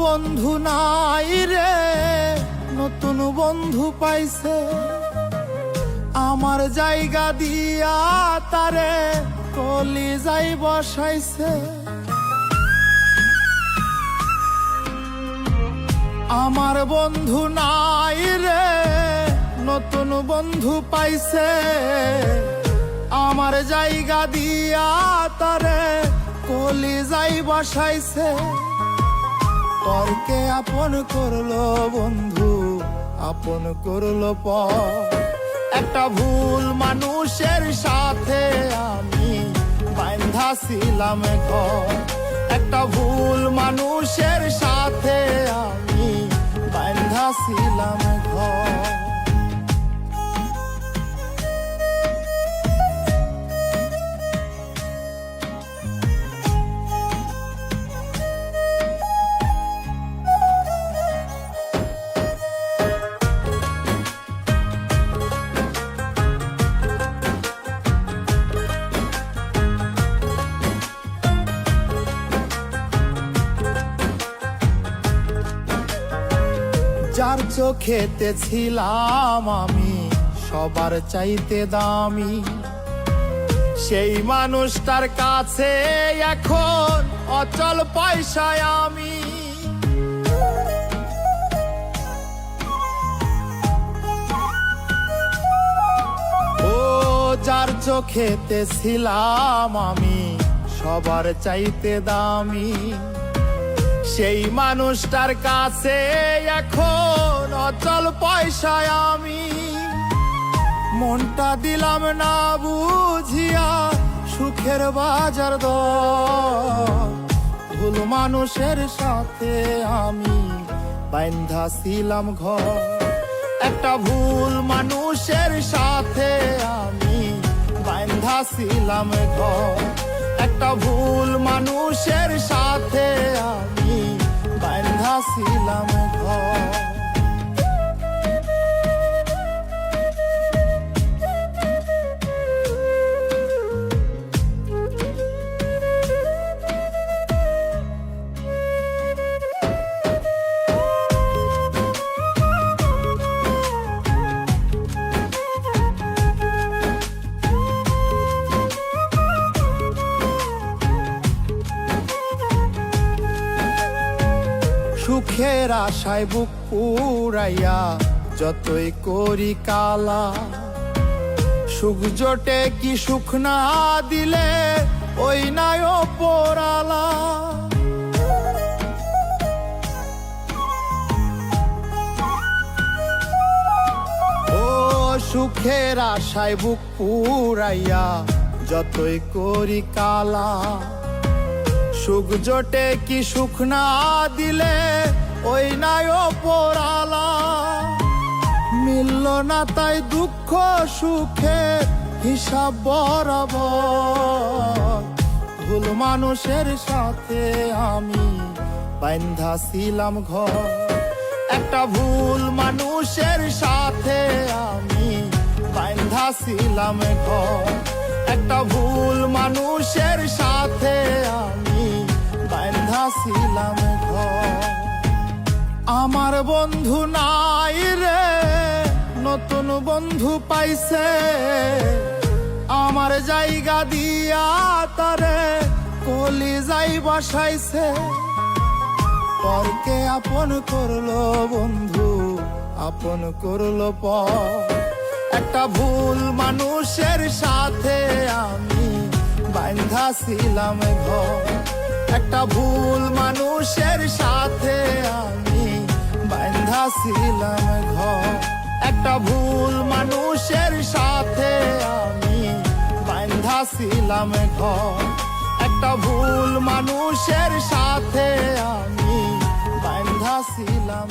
বন্ধু নাই রে, নতুন বন্ধু পাইছে। আমার জায়গা দিয়া তারে কলিজায় বসাইছে। আমার বন্ধু নাই রে, নতুন বন্ধু পাইছে। আমার জায়গা দিয়া তারে কলিজায় বসাইছে। তরকে আপন করলো বন্ধু, আপন করলো পর। একটা ভুল মানুষের সাথে আমি বাঁধা ছিলাম ঘর। একটা ভুল মানুষের সাথে আমি বাঁধা ছিলাম ঘর। যার চোখেতে ছিলাম আমি সবার চাইতে দামি, সেই মানুষটার কাছে এখন অচল পয়সায় আমি। ও যার চোখেতে ছিলাম আমি সবার চাইতে দামি, সেই মানুষটার কাছে এখন অচল পয়সায় আমি। মনটা দিলাম না বুঝিয়া সুখের বাজার দর। ভুল মানুষের সাথে আমি বাঁধা ছিলাম ঘর। একটা ভুল মানুষের সাথে আমি বাঁধা ছিলাম ঘর। একটা ভুল মানুষের সাথে আমি বাঁধা ছিলাম ঘর। সুখের আশায় বুক পুরাইয়া যতই করি কালা, সুখ জোটে কি সুখ না দিলে ওই নাই পোড়ালা। ও সুখের আশায় বুক পুরাইয়া যতই করি কালা, সুখ জোটে কি সুখ না দিলে ওই নাই পোড়ালা। মিলল না তাই দুঃখ সুখের হিসাব বরাবর। ভুল মানুষের সাথে আমি বাঁধা ছিলাম ঘর। একটা ভুল মানুষের সাথে আমি বাঁধা ছিলাম ঘর। একটা ভুল মানুষের সাথে আমি বাঁধা ছিলাম ঘর। আমার বন্ধু নাই রে, নতুন বন্ধু পাইছে। আমার জায়গা দিয়া তারে কলিজায় বসাইছে। তরকে আপন করলো বন্ধু, আপন করলো পর। একটা ভুল মানুষের সাথে আমি বাঁধা ছিলাম ঘর। একটা ভুল মানুষের সাথে আমি বাঁধা ছিলাম ঘর। একটা ভুল মানুষের সাথে আমি বাঁধা ছিলাম ঘর। একটা ভুল মানুষের সাথে আমি বাঁধা ছিলাম।